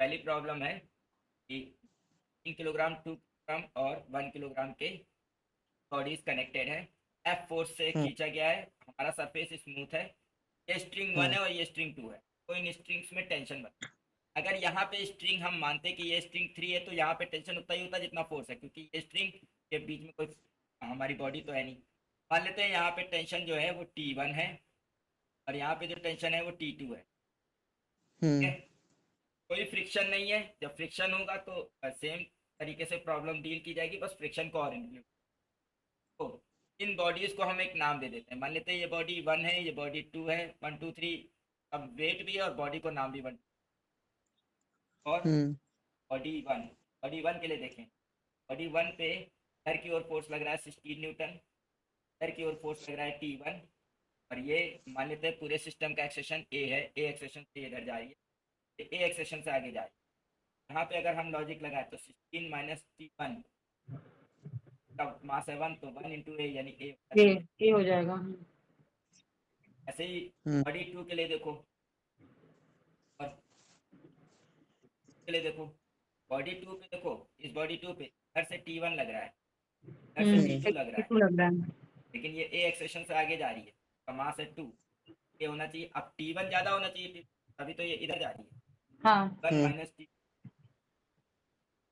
पहली प्रॉब्लम है कि 3 किलोग्राम 2 किलोग्राम और 1 किलोग्राम के बॉडीज कनेक्टेड है। एफ फोर्स से हम्म। खींचा गया है, हमारा सरफेस स्मूथ है। ये स्ट्रिंग 1 हम्म। है और ये स्ट्रिंग 2 है, तो इन स्ट्रिंग्स में टेंशन बता। अगर यहाँ पे स्ट्रिंग हम मानते कि ये स्ट्रिंग 3 है, तो यहाँ पे टेंशन उतना ही होता है जितना फोर्स है, क्योंकि ये स्ट्रिंग के बीच में कोई हमारी बॉडी तो है नहीं। मान लेते हैं यहाँ पे टेंशन जो है वो T1 है, और यहाँ पे जो टेंशन है वो T2 है। ठीक है, हम्म। कोई फ्रिक्शन नहीं है। जब फ्रिक्शन होगा तो सेम तरीके से प्रॉब्लम डील की जाएगी, बस फ्रिक्शन को और इंक्लूड। तो इन बॉडीज को हम एक नाम दे देते हैं। मान लेते हैं ये बॉडी 1 है, ये बॉडी 2 है, 1 2 3। अब वेट भी है और बॉडी को नाम भी 1 और हम्म। बॉडी 1। बॉडी 1 के लिए देखें, बॉडी 1 पे इधर की ओर फोर्स लग रहा है 16 न्यूटन, इधर की ओर फोर्स लग रहा है T1। और ये मान लेते हैं पूरे सिस्टम का एक्सेशन ए है, ए एक्सेशन से इधर जा रही है, ए एक्सेशन से आगे जा रही है। यहाँ पे अगर हम लॉजिक लगाए तो 16 माइनस T1 का मास है 1, तो 1 इंटू ए यानी ए होना ये चाहिए। ये हो जाएगा। ऐसे ही हम्म। बॉडी 2 के लिए देखो, और के लिए देखो, बॉडी 2 पे देखो, इस बॉडी 2 पे इधर से T1 लग रहा है, इधर से हम्म। T2 लग रहा है, टू लग रहा है। लेकिन ये ए एक्सेशन से आगे जा रही है, का मास है 2। ये होना चाहिए, अब T1 ज़्यादा होना चाहिए, अभी तो ये इधर जा रही है। हाँ 1 हम्म। माइनस T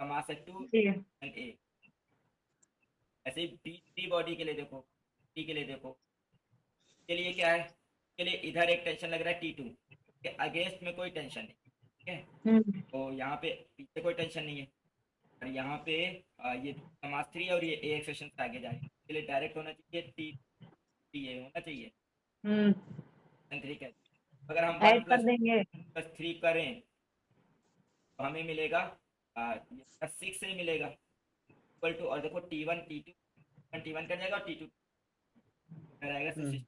का मास है 2 ठीक है। एंड ए। ऐसे ही टी बॉडी के लिए देखो, टी के लिए देखो, के लिए क्या है, के लिए इधर एक टेंशन लग रहा है T2 के अगेंस्ट में कोई टेंशन नहीं। ठीक है, हम्म। तो यहाँ पे पीछे कोई टेंशन नहीं है, और यहाँ पे ये मास 3 और ये ए एक्सेशन से आगे जा रही है, इसके लिए डायरेक्ट होना चाहिए टी, टी ए होना चाहिए। हम्म। 3 का अगर हम वन ऐड कर प्लस देंगे। प्लस थ्री करें तो हमें मिलेगा 6 से ही मिलेगा, इक्वल टू, और देखो T1 का जाएगा और T2 रहेगा, हम्म।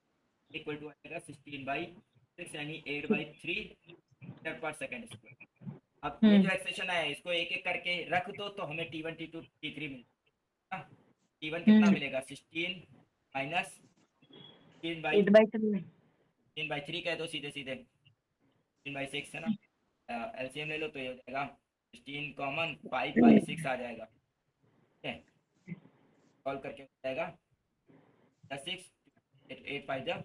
इक्वल टू आएगा 16/6 यानी 8/3 मीटर पर सेकेंड स्क्वायर। अब ये जो हम्म। एक्सप्रेशन आया है, इसको एक एक करके रख दो तो हमें T1 T2 T3 मिलेगा। T1 कितना हम्म। मिलेगा, 16 माइनस 8/3। 16/3 कह दो सीधे सीधे, 16/6 है ना। एलसीएम ले लो तो ये हो जाएगा 16 कॉमन 5/6 आ जाएगा। ठीक है, सॉल्व करके हो जाएगा 6 8 5 जा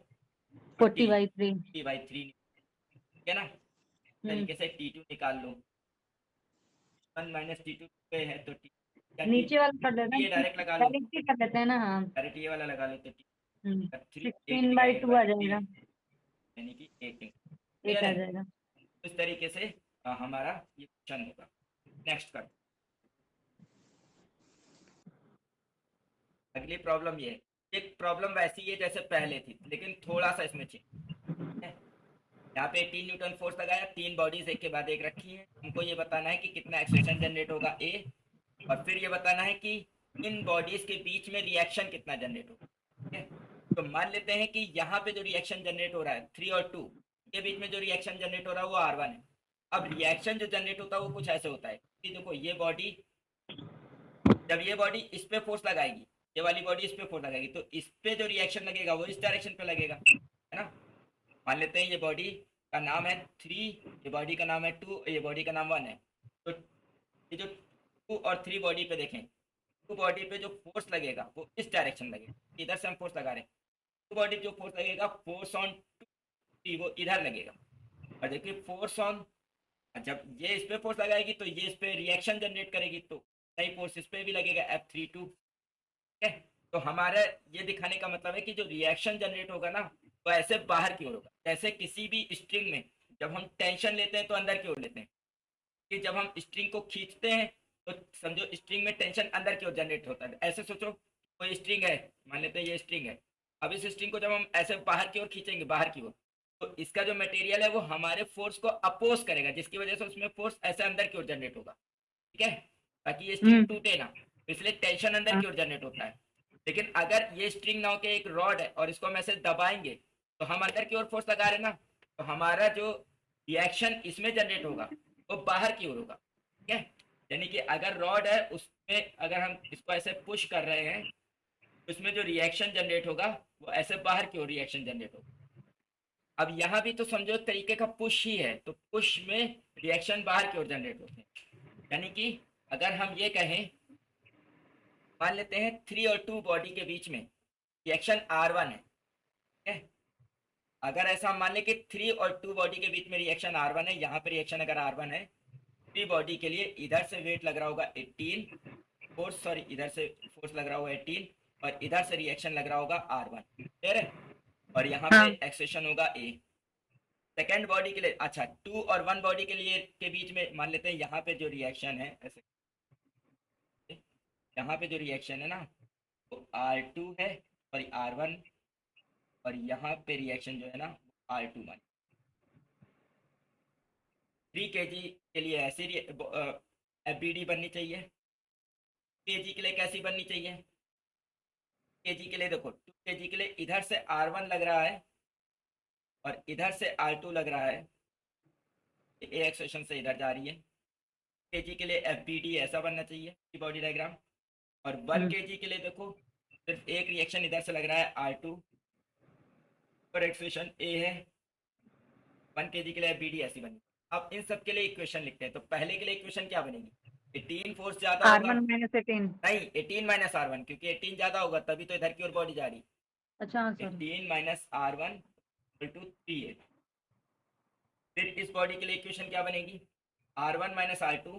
40 40/3। 40/3। ठीक है ना, तरीके से T2 निकाल लो। 1 माइनस T2 पे है तो टी, या टी नीचे वाला कर देते ये हैं, डायरेक्ट लगा लो, डायरेक्ट ही कर देते हैं ना। हाँ। डायरेक्ट ये वाला लगा लो तो टी 3 8 16 का बाई 8 टू बाई आ थ्री जाएगा। यानी कि 18। एट क्लियर आ है, जाएगा। इस तरीके से हमारा ये क्वेश्चन होगा। नेक्स्ट कर, अगली प्रॉब्लम ये है। एक प्रॉब्लम वैसी है जैसे पहले थी, लेकिन थोड़ा सा इसमें चेंज है। यहाँ पे 18 न्यूटन फोर्स लगाया, 3 बॉडीज एक के बाद एक रखी है, हमको ये बताना है कि कितना एक्सेशन जनरेट होगा ए, और फिर ये बताना है कि इन बॉडीज के बीच में रिएक्शन कितना जनरेट होगा। ठीक है, तो मान लेते हैं कि यहाँ पे जो रिएक्शन जनरेट हो रहा है 3 और 2 के बीच में जो रिएक्शन जनरेट हो रहा है वो R1 है। अब रिएक्शन जो जनरेट होता है वो कुछ ऐसे होता है कि देखो, ये बॉडी, जब ये बॉडी इस पे फोर्स लगाएगी, ये वाली बॉडी इस पे फोर्स लगाएगी, तो इस पे जो रिएक्शन लगेगा वो इस डायरेक्शन पे लगेगा, है ना। मान लेते हैं ये बॉडी का नाम है 3, ये बॉडी का नाम है 2, ये बॉडी का नाम 1 है। तो ये जो 2 और 3 बॉडी पे देखें, 2 बॉडी पे जो फोर्स लगेगा वो इस डायरेक्शन लगेगा, इधर से हम फोर्स लगा रहे हैं। 2 बॉडी जो फोर्स लगेगा, फोर्स ऑन 2 वो इधर लगेगा। और देखिए फोर्स ऑन, जब ये इस पे फोर्स लगाएगी तो ये इस पे रिएक्शन जनरेट करेगी, तो नई फोर्स इस पे भी लगेगा F32। ठीक है, तो हमारा ये दिखाने का मतलब है कि जो रिएक्शन जनरेट होगा ना, वो ऐसे बाहर की ओर होगा। जैसे किसी भी स्ट्रिंग में जब हम टेंशन लेते हैं तो अंदर की ओर लेते हैं, कि जब हम स्ट्रिंग को खींचते हैं तो समझो स्ट्रिंग में टेंशन अंदर की ओर जनरेट होता है। ऐसे सोचो, कोई स्ट्रिंग है, मान लेते हैं ये स्ट्रिंग है। अब इस स्ट्रिंग को जब हम ऐसे बाहर की ओर खींचेंगे, बाहर की ओर, तो इसका जो मटेरियल है वो हमारे फोर्स को अपोज करेगा, जिसकी वजह से उसमें फोर्स ऐसे अंदर की ओर जनरेट होगा। ठीक है, ताकि ये स्ट्रिंग हम्म। टूटे ना, इसलिए टेंशन अंदर हाँ। की ओर जनरेट होता है। लेकिन अगर ये स्ट्रिंग नाव के एक रॉड है और इसको हम ऐसे दबाएंगे तो हम अंदर की ओर फोर्स लगा रहे ना, तो हमारा जो रिएक्शन इसमें जनरेट होगा वो बाहर की ओर होगा। ठीक है, यानी कि अगर रॉड है उसमें अगर हम इसको ऐसे पुश कर रहे हैं तो उसमें जो रिएक्शन जनरेट होगा वो ऐसे बाहर की ओर रिएक्शन जनरेट होगा। अब यहाँ भी तो समझो एक तरीके का पुश ही है, तो पुश में रिएक्शन बाहर की ओर जनरेट होते हैं। यानी कि अगर हम ये कहें, मान लेते हैं 3 और 2 बॉडी के बीच में रिएक्शन R1 है, ठीक है। अगर ऐसा मान ले कि 3 और 2 बॉडी के बीच में रिएक्शन R1 है, यहाँ पे रिएक्शन अगर R1 है, 3 बॉडी के लिए इधर से वेट लग रहा होगा 18 फोर्स, सॉरी इधर से फोर्स लग रहा होगा 18 और इधर से रिएक्शन लग रहा होगा R1, क्लियर है। और यहाँ पे हाँ एक्सेशन होगा A। सेकेंड बॉडी के लिए, अच्छा 2 और 1 बॉडी के लिए के बीच में मान लेते हैं यहाँ पे जो रिएक्शन है, ऐसे यहाँ पे जो रिएक्शन है ना वो R2 है, सॉरी R1, और यहाँ पे रिएक्शन जो है ना R2 मान 3 kg के लिए ऐसी एफबीडी बननी चाहिए। केजी के लिए कैसी बननी चाहिए? केजी के लिए देखो 2 केजी के लिए इधर से R1 लग रहा है और इधर से R2 लग रहा है, ए एक्सेशन से इधर जा रही है। केजी के लिए एफबीडी ऐसा बनना चाहिए बॉडी डायग्राम। और 1 केजी के लिए देखो सिर्फ एक रिएक्शन इधर से लग रहा है R2 और एक्सेशन ए है। 1 केजी के लिए एफबीडी ऐसी बनी। अब इन सब के लिए इक्वेशन लिखते हैं। तो पहले के लिए इक्वेशन क्या बनेगी? 18 फोर्स ज्यादा होगा, R1 माइनस 18। नहीं 18 माइनस R1, क्योंकि 18 ज्यादा होगा तभी तो इधर की ओर बॉडी जा रही। अच्छा हाँ sorry. 18 minus R1 equal to 3A। फिर इस बॉडी के लिए इक्वेशन क्या बनेगी? R1 minus R2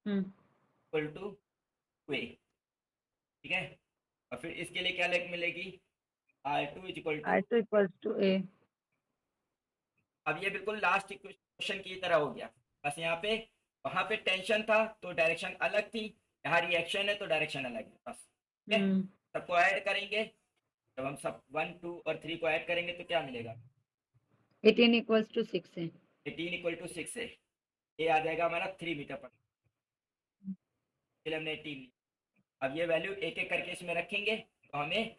equal to 2A, ठीक है। और फिर इसके लिए क्या लिख मिलेगी? R2 equal to, R2 equals to A। अब ये बिल्कुल लास्ट इक्वेशन की तरह हो गया, बस यहाँ पे वहां पे टेंशन था तो डायरेक्शन अलग थी, यहाँ रिएक्शन है तो डायरेक्शन अलग है, बस ठीक है। सबको ऐड करेंगे, जब हम सब 1 2 और 3 को ऐड करेंगे तो क्या मिलेगा? 18 इक्वल्स टू 6 है। 18 इक्वल टू 6 है, ये आ जाएगा हमारा 3 मीटर पर, हमने 18 लिया। अब ये वैल्यू एक एक करके इसमें रखेंगे तो हमें,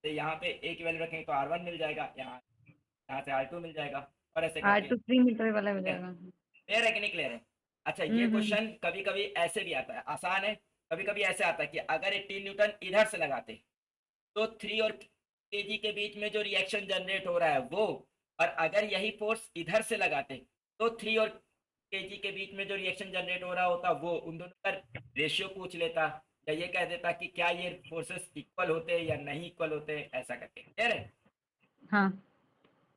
तो यहाँ पे ए की वैल्यू रखेंगे तो R1 मिल जाएगा, यहाँ से R2 मिल जाएगा, और ऐसे करके। R2 3 मीटर वाला हो जाएगा। क्लियर है कि नहीं क्लियर है? अच्छा ये क्वेश्चन कभी कभी ऐसे भी आता है, आसान है, कभी कभी ऐसे आता है कि अगर 18 न्यूटन इधर से लगाते तो 3 और केजी के बीच में जो रिएक्शन जनरेट हो रहा है वो, और अगर यही फोर्स इधर से लगाते तो 3 और केजी के बीच में जो रिएक्शन जनरेट हो रहा होता वो, उन दोनों का रेशियो पूछ लेता, या ये कह देता कि क्या ये फोर्सेस इक्वल होते हैं या नहीं इक्वल होते हैं, ऐसा करके। क्लियर है? हाँ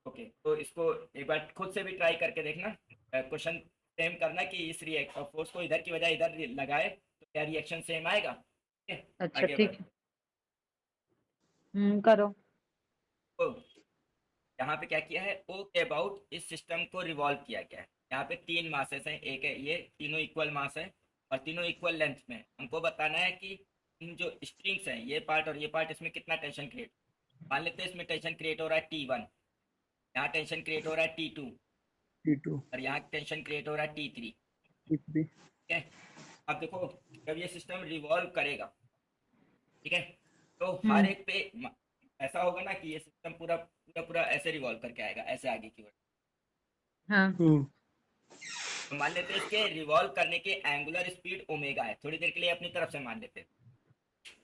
ओके, तो इसको एक बार खुद से भी ट्राई करके देखना, क्वेश्चन सेम करना कि इस फोर्स को इधर की बजाय इधर लगाए तो क्या रिएक्शन सेम आएगा। ठीक है, अच्छा आगे ठीक बढ़ो। है। करो। तो यहाँ पे क्या किया है, ओ के अबाउट इस सिस्टम को रिवॉल्व किया गया है। यहाँ पे 3 मासेस हैं, एक है ये, तीनों इक्वल मास है और तीनों इक्वल लेंथ में। हमको बताना है कि इन जो स्ट्रिंग्स हैं, ये पार्ट और ये पार्ट, इसमें कितना टेंशन क्रिएट। मान लेते हैं इसमें टेंशन क्रिएट हो रहा है T1, यहाँ टेंशन क्रिएट हो रहा है T2 T2 और यहाँ टेंशन क्रिएट हो रहा है T3, T3। ठीक है। अब देखो जब ये सिस्टम रिवॉल्व करेगा, ठीक है, तो हर एक पे ऐसा होगा ना कि ये सिस्टम पूरा पूरा पूरा ऐसे रिवॉल्व करके आएगा, ऐसे आगे की ओर। हाँ तो मान लेते हैं इसके रिवॉल्व करने के एंगुलर स्पीड ओमेगा है, थोड़ी देर के लिए अपनी तरफ से मान लेते हैं,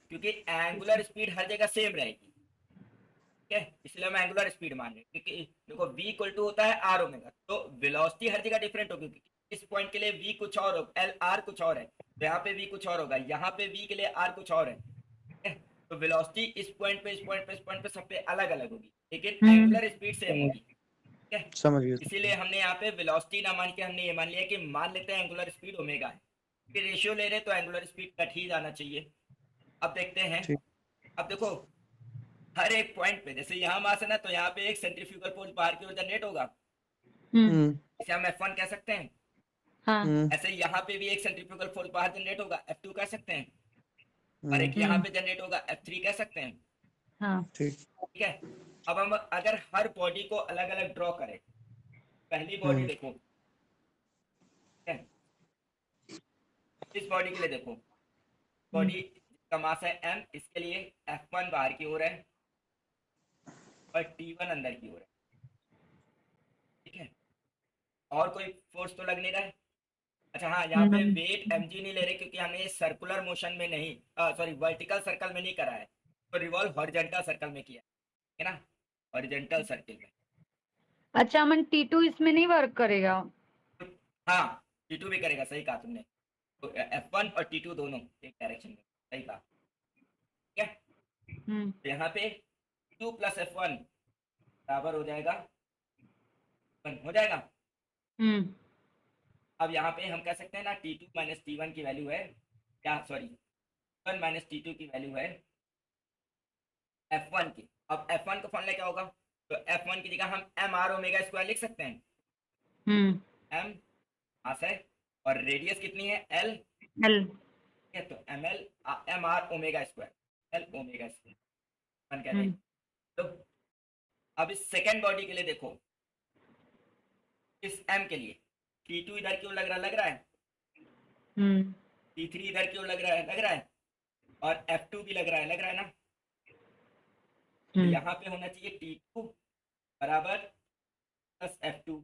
क्योंकि एंगुलर स्पीड हर जगह सेम रहेगी, ठीक है, इसलिए हम एंगुलर स्पीड मान रहे हैं। क्योंकि देखो v इक्वल टू होता है r ओमेगा, तो वेलोसिटी हर जगह डिफरेंट होगी, इस पॉइंट के लिए v कुछ और होगा, एल आर कुछ और है, तो यहाँ पे v कुछ और होगा, यहाँ पे v के लिए r कुछ और है, ठीक है। तो वेलोसिटी इस पॉइंट पे इस पॉइंट पे इस पॉइंट पे सब पे अलग अलग होगी, लेकिन एंगुलर स्पीड सेम होगी, ठीक है। समझ गया। इसीलिए हमने यहाँ पे वेलोसिटी ना मान के हमने ये मान लिया कि मान लेते हैं एंगुलर स्पीड ओमेगा है, फिर रेशियो ले रहे तो एंगुलर स्पीड कट ही जाना चाहिए। अब देखते हैं, ठीक। अब देखो हर एक पॉइंट पे, जैसे यहाँ मास है ना, तो यहाँ पे एक सेंट्रीफ्यूगल फोर्स बाहर की ओर जनरेट होगा, इसे हम F1 कह सकते हैं। हाँ ऐसे यहाँ पे भी एक सेंट्रीफ्यूगल फोर्स बाहर जनरेट होगा, F2 कह सकते हैं, और एक यहाँ पे जनरेट होगा, F3 कह सकते हैं। हाँ ठीक। ठीक है। अब हम अगर हर बॉडी को अलग अलग ड्रॉ करें, पहली बॉडी देखो, ठीक है, इस बॉडी के लिए देखो, बॉडी का मास है m, इसके लिए F1 बाहर की ओर है और T1 अंदर की ओर है, ठीक है। और कोई फोर्स तो लग नहीं रहा है। अच्छा हाँ, यहाँ पे वेट mg नहीं ले रहे क्योंकि हमने सर्कुलर मोशन में नहीं, सॉरी वर्टिकल सर्कल में नहीं करा है, तो रिवॉल्व हॉरिजॉन्टल सर्कल में किया है ना, हॉरिजॉन्टल सर्कल में। अच्छा अमन T2 इसमें नहीं वर्क करेगा? हाँ, T2 भी करेगा, सही कहा तुमने। तो F1 और T2 दोनों एक डायरेक्शन में, सही कहा। ठीक है, तो यहाँ पे 2 प्लस F1 बराबर हो जाएगा 1, हो जाएगा। हम्म अब यहाँ पे हम कह सकते हैं ना T2 माइनस T1 की वैल्यू है, क्या सॉरी, 1 माइनस T2 की वैल्यू है F1 की। अब F1 का फॉर्मूला क्या होगा? तो F1 की जगह हम एम आर ओमेगा स्क्वायर लिख सकते हैं। हम्म एम मास है और रेडियस कितनी है, एल L। है, तो M L M R omega square, L omega square 1 कह हम्म देंगे। तो अब इस सेकेंड बॉडी के लिए देखो, इस एम के लिए T2 इधर क्यों लग रहा है, हम्म T3 इधर क्यों लग रहा है, और F2 भी लग रहा है ना। तो हम्म यहाँ पे होना चाहिए T2 बराबर प्लस F2,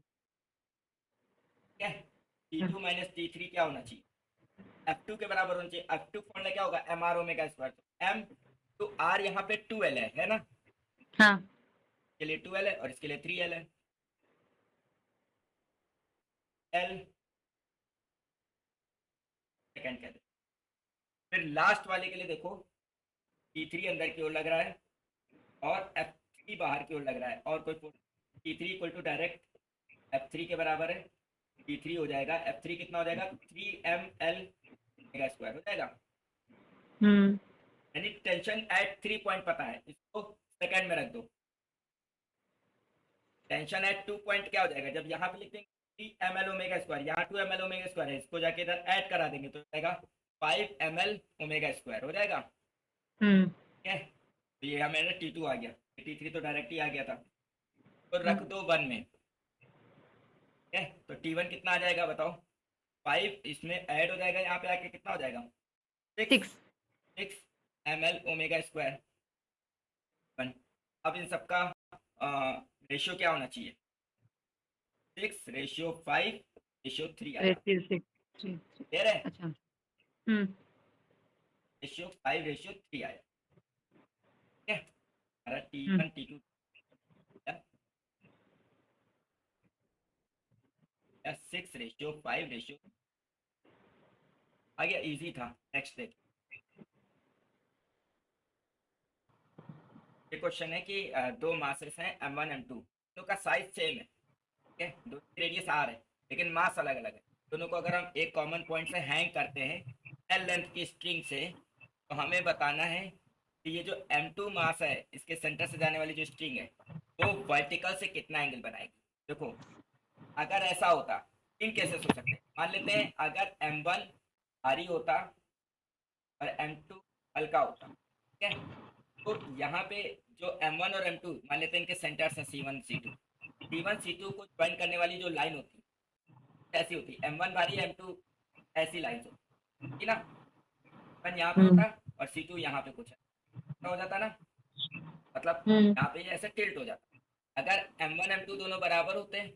ठीक है। T2 माइनस T3 क्या होना चाहिए, F2 के बराबर होना चाहिए। F2 फॉर्मूला क्या होगा, एम आर ओमेगा स्क्वायर। तो एम टू आर यहाँ पे 2L है ना, हाँ के लिए 2L है और इसके लिए 3L है, L सेकेंड कहते हैं। फिर लास्ट वाले के लिए देखो, T3 अंदर की ओर लग रहा है और F3 बाहर की ओर लग रहा है, और कोई T3 equal to direct F3 के बराबर है। T3 हो जाएगा, F3 कितना हो जाएगा, 3ml ओमेगा स्क्वायर हो जाएगा। हम्म यानी टेंशन एट 3 पॉइंट पता है, इसको सेकंड में रख दो। टेंशन एट 2 पॉइंट क्या हो जाएगा, जब यहाँ पे लिख देंगे 3ml ओमेगा स्क्वायर, यहाँ 2ml ओमेगा स्क्वायर है, इसको जाके इधर ऐड करा देंगे तो जाएगा 5ml ओमेगा स्क्वायर हो जाएगा। हम्म ठीक है, तो ये हमारा T2 आ गया, T3 तो डायरेक्ट ही आ गया था, तो रख दो 1 में। ठीक है, तो T1 कितना आ जाएगा बताओ, 5 इसमें ऐड हो जाएगा, यहाँ पे आके कितना हो जाएगा, 6 6। 6ml omega square 1। अब इन सबका रेशियो क्या होना चाहिए, 6:5:3 आया, रेशियो 6 3। क्लियर है, अच्छा। 5:3 आया। ठीक है, हमारा हम्म T1 T2 या 6:5 आ गया, इजी था। नेक्स्ट देख, ये क्वेश्चन है कि दो मासेस हैं M1 M2, दोनों का साइज सेम है, ठीक है, दोनों की रेडियस R है, लेकिन मास अलग अलग है। दोनों को अगर हम एक कॉमन पॉइंट से हैंग करते हैं L लेंथ की स्ट्रिंग से, तो हमें बताना है कि ये जो M2 मास है, इसके सेंटर से जाने वाली जो स्ट्रिंग है, वो वर्टिकल से कितना एंगल बनाएगी। देखो, अगर ऐसा होता, तीन केसेस हो सकते हैं। मान लेते हैं अगर M1 भारी होता और M2 हल्का होता, ठीक है, तो यहाँ पे जो M1 और M2 मान लेते हैं इनके सेंटर्स हैं C1 C2, C1 C2 को ज्वाइन करने वाली जो लाइन होती है ऐसी होती, M1 भारी M2 ऐसी लाइन होती ना, M1 यहाँ पे हम्म होता और C2 यहाँ पे कुछ है, हो जाता ना, मतलब हम्म यहाँ पे ये ऐसे टिल्ट हो जाता। अगर M1 M2 दोनों बराबर होते हैं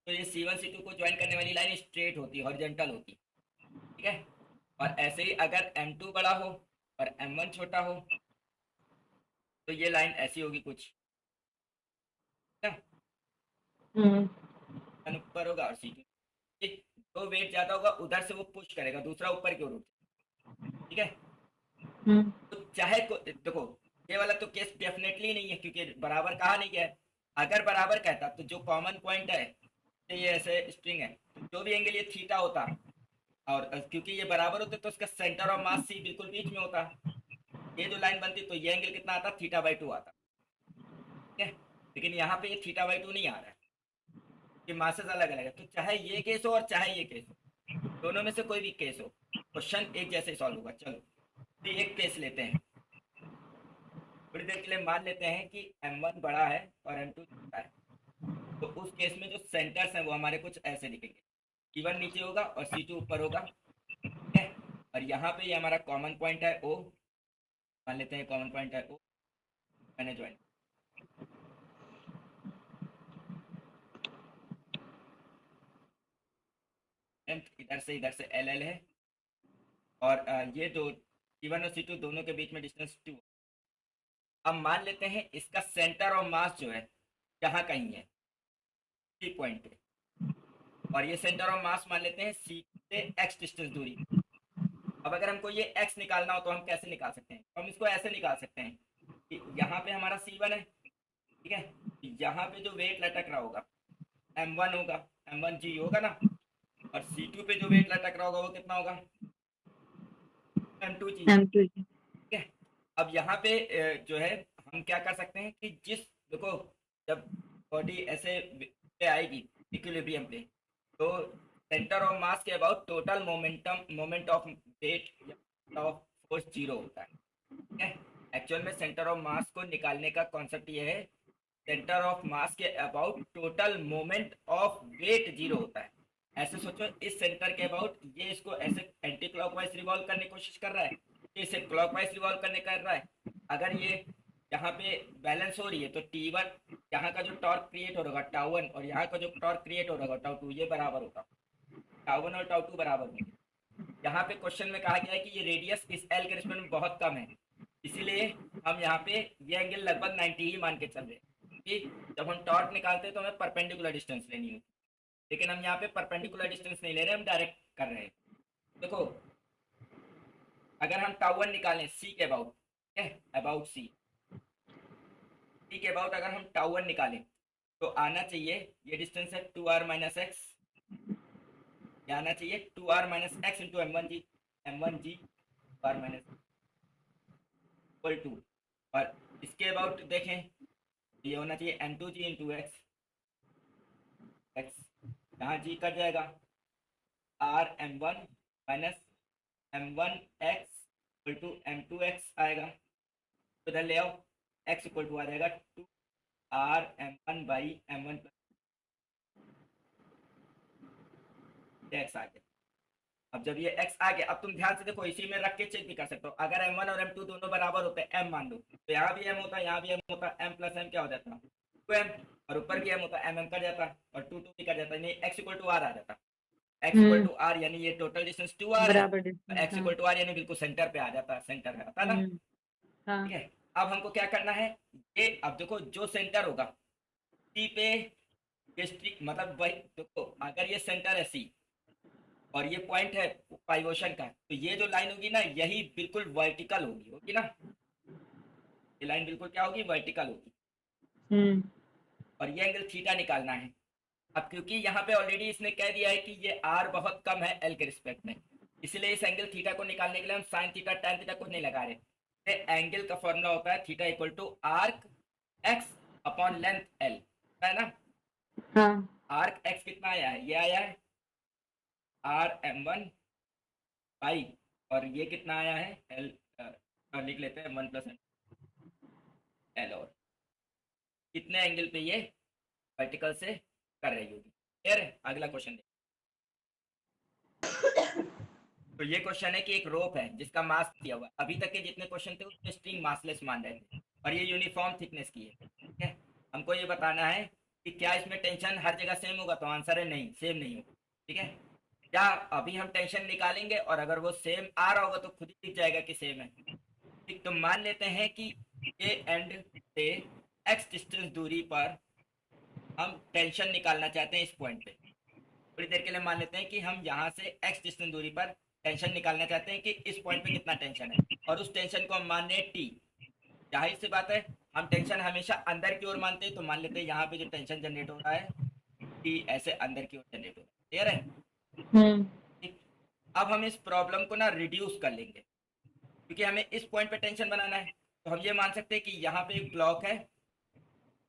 तो ये C1 C2 को ज्वाइन करने वाली लाइन स्ट्रेट होती, हॉरिजॉन्टल होती, ठीक है। और ऐसे ही अगर M2 बड़ा हो और M1 छोटा हो तो ये लाइन ऐसी होगी कुछ, ठीक हम्म है, ऊपर होगा और C2 जो वेट ज्यादा होगा उधर से वो पुश करेगा, दूसरा ऊपर की ओर उठे, ठीक है। हम्म तो चाहे देखो, ये वाला तो केस डेफिनेटली नहीं है क्योंकि बराबर कहा नहीं गया है। अगर बराबर कहता तो जो कॉमन पॉइंट है, तो ये ऐसे स्ट्रिंग है, तो जो भी एंगल ये थीटा होता, और क्योंकि ये बराबर होते तो इसका सेंटर ऑफ मास सी बिल्कुल बीच में होता, ये जो लाइन बनती तो ये एंगल कितना आता, θ/2 आता, ठीक है। लेकिन यहाँ पे ये θ/2 नहीं आ रहा है, ये मासेस अलग अलग है, तो चाहे ये केस हो और चाहे ये केस हो, दोनों में से कोई भी केस हो, क्वेश्चन एक जैसे सॉल्व होगा। चलो, तो एक केस लेते हैं, थोड़ी देर के लिए मान लेते हैं कि M1 बड़ा है और M2 छोटा है। तो उस केस में जो सेंटर्स हैं वो हमारे कुछ ऐसे दिखेंगे, C1 नीचे होगा और C2 ऊपर होगा, ठीक है। और यहाँ पे ये हमारा कॉमन पॉइंट है O, मान लेते हैं कॉमन पॉइंट है O, मैंने ज्वाइन, इधर से LL है, और ये दो C1 और C2 दोनों के बीच में डिस्टेंस 2। अब मान लेते हैं इसका सेंटर ऑफ मास जो है यहाँ कहीं है, सी पॉइंट पे, और ये सेंटर ऑफ मास मान लेते हैं सी से एक्स डिस्टेंस दूरी। अब अगर हमको ये एक्स निकालना हो तो हम कैसे निकाल सकते हैं? हम इसको ऐसे निकाल सकते हैं कि यहाँ पे हमारा C1 है, ठीक है, यहाँ पे जो वेट लटक रहा होगा M1 होगा, M1G होगा ना, और C2 पे जो वेट लटक रहा होगा वो कितना होगा? M2G। M2 ठीक है, अब यहाँ पे जो है हम क्या कर सकते हैं कि देखो, जब बॉडी ऐसे पे आएगी इक्विलिब्रियम पे, तो सेंटर ऑफ मास के about total moment of weight of force zero होता है। ठीक है, एक्चुअल में सेंटर ऑफ मास को निकालने का कॉन्सेप्ट ये है, सेंटर ऑफ मास के about total moment of weight zero होता है। ऐसे सोचो, इस सेंटर के अबाउट ये इसको ऐसे एंटी क्लॉकवाइज रिवॉल्व करने की कोशिश कर रहा है, इसे क्लॉकवाइज रिवॉल्व करने कर रहा है। अगर ये यहाँ पे बैलेंस हो रही है तो T1 यहाँ का जो टॉर्क क्रिएट हो रहा होगा टाउ1, और यहाँ का जो टॉर्क क्रिएट हो रहा होगा टाउ2, ये बराबर होगा, टाउ1 और टाउ2 बराबर होंगे। यहाँ पे क्वेश्चन में कहा गया है कि ये रेडियस इस एल के रिस्पेक्ट में बहुत कम है, इसीलिए हम यहाँ पे ये एंगल लगभग 90 ही मान के चल रहे हैं कि जब हम टॉर्क निकालते हैं तो हमें परपेंडिकुलर डिस्टेंस लेनी होती, लेकिन हम यहाँ पे परपेंडिकुलर डिस्टेंस नहीं ले रहे, हम डायरेक्ट कर रहे हैं। देखो, अगर हम टाउ1 निकालें सी के अबाउट, ठीक है, अबाउट सी के अबाउट अगर हम टाउ1 निकालें तो आना चाहिए, ये डिस्टेंस है 2r माइनस एक्स, ये आना चाहिए 2r minus x into M1G, M1G 2r minus equal to, और इसके अबाउट देखें ये होना चाहिए M2G इंटू एक्स, यहाँ G कट जाएगा, R M1 minus M1X equal to M2X आएगा, तो इधर ले आओ, x इक्वल टू आ जाएगा 2r M1 by M1 plus x आ गया। अब जब ये x आ गया, अब तुम ध्यान से देखो, इसी में रख के चेक भी कर सकते हो, अगर M1 और M2 दोनों बराबर होते हैं, M मान लो, तो यहाँ भी M होता है, यहाँ भी M होता है, M प्लस M क्या हो जाता है 2M, और ऊपर भी M होता है, M कट जाता है, और 2 भी कट जाता है, नहीं x इक्वल टू r आ जाता, x इक्वल टू r, यानी ये टोटल डिस्टेंस 2r है, बराबर x distance. Equal to r यानी बिल्कुल सेंटर पे आ जाता है, सेंटर है, आता ना, हाँ ठीक है। अब हमको क्या करना है, ये अब देखो जो सेंटर होगा सी पे, ये मतलब वही, देखो अगर ये सेंटर है सी और ये पॉइंट है पाइवोशन का, तो ये जो लाइन होगी ना, यही बिल्कुल वर्टिकल होगी ना, ये लाइन बिल्कुल क्या होगी, वर्टिकल होगी, और ये एंगल थीटा निकालना है। अब क्योंकि यहाँ पे ऑलरेडी इसने कह दिया है कि ये r बहुत कम है l के रिस्पेक्ट में, इसलिए इस एंगल थीटा को निकालने के लिए हम साइन थीटा टैन थीटा कुछ नहीं लगा रहे, एंगल का फॉर्मूला होता है theta equal to arc x upon length l, है ना। हाँ आर्क x कितना आया है, ये आया है r m1 बाई, और ये कितना आया है l, लिख लेते हैं 1 प्लस l, और कितने एंगल पे ये वर्टिकल से कर रही होगी। क्लियर है? अगला क्वेश्चन तो ये क्वेश्चन है कि एक रोप है जिसका मास दिया हुआ, अभी तक के जितने क्वेश्चन थे उसमें स्ट्रिंग मासलेस मान रहे थे, और ये यूनिफॉर्म थिकनेस की है, ठीक है। हमको ये बताना है कि क्या इसमें टेंशन हर जगह सेम होगा, तो आंसर है नहीं, सेम नहीं होगा, ठीक है। क्या अभी हम टेंशन निकालेंगे और अगर वो सेम आ रहा होगा तो खुद ही दिख जाएगा कि सेम है, ठीक। तो मान लेते हैं कि ये एंड से एक्स डिस्टेंस दूरी पर हम टेंशन निकालना चाहते हैं इस पॉइंट पे, थोड़ी देर के लिए मान लेते हैं कि हम यहाँ से x डिस्टेंस दूरी पर टेंशन निकालना चाहते हैं कि इस पॉइंट पे कितना टेंशन है, और उस टेंशन को हम मान रहे हैं t। जाहिर सी बात है, हम टेंशन हमेशा अंदर की ओर मानते हैं, तो मान लेते हैं यहाँ पे जो टेंशन जनरेट हो रहा है t ऐसे अंदर की ओर जनरेट हो रहा है। क्लियर है? ठीक। अब हम इस प्रॉब्लम को ना रिड्यूस कर लेंगे, क्योंकि हमें इस पॉइंट पे टेंशन बनाना है, तो हम ये मान सकते हैं कि यहाँ पे एक ब्लॉक है,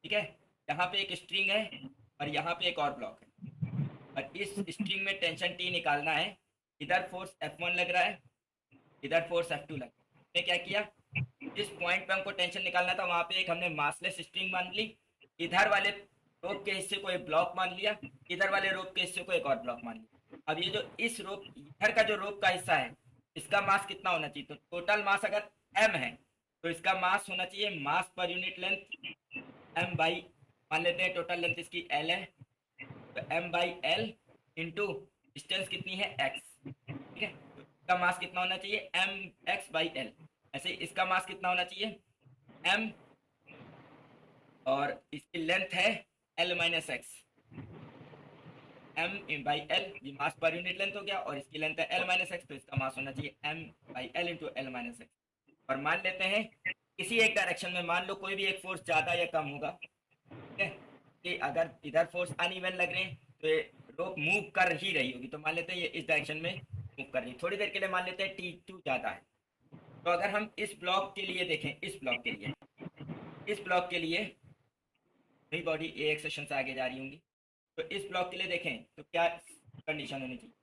ठीक है, यहाँ पे एक स्ट्रिंग है, और यहाँ पे एक और ब्लॉक है, और इस स्ट्रिंग में टेंशन T निकालना है। इधर फोर्स F1 लग रहा है, इधर फोर्स F2 लग रहा है। हमने क्या किया, जिस पॉइंट पे हमको टेंशन निकालना था वहां पे एक हमने मासलेस स्ट्रिंग मान ली, इधर वाले रोप के हिस्से को एक ब्लॉक मान लिया, इधर वाले रोप के हिस्से को एक और ब्लॉक मान लिया। अब ये जो इस रोप, इधर का जो रोप का हिस्सा है, इसका मास कितना होना चाहिए, तो टोटल मास अगर m है तो इसका मास होना चाहिए मास per unit length m by, मान लेते हैं टोटल लेंथ इसकी l है, तो m by l into distance कितनी है x, ठीक है। तो इसका मास कितना होना चाहिए m x बाई l, ऐसे इसका मास कितना होना चाहिए m, और इसकी लेंथ है l minus x, m by L, ये मास पर यूनिट लेंथ हो गया, और इसकी लेंथ है l माइनस एक्स, तो इसका मास होना चाहिए m by L into L minus x. और मान लेते हैं किसी एक डायरेक्शन में मान लो कोई भी एक फोर्स ज़्यादा या कम होगा, ठीक है, कि अगर इधर फोर्स अनइवन लग रहे हैं तो ये रोप मूव कर ही रही होगी, तो मान लेते हैं ये इस डायरेक्शन में मूव कर रही है, थोड़ी देर के लिए मान लेते हैं t2 ज़्यादा है। तो अगर हम इस ब्लॉक के लिए देखें, इस ब्लॉक के लिए नई बॉडी ए एक्सेशन से आगे जा रही होंगी, तो इस ब्लॉक के लिए देखें तो क्या कंडीशन होनी चाहिए,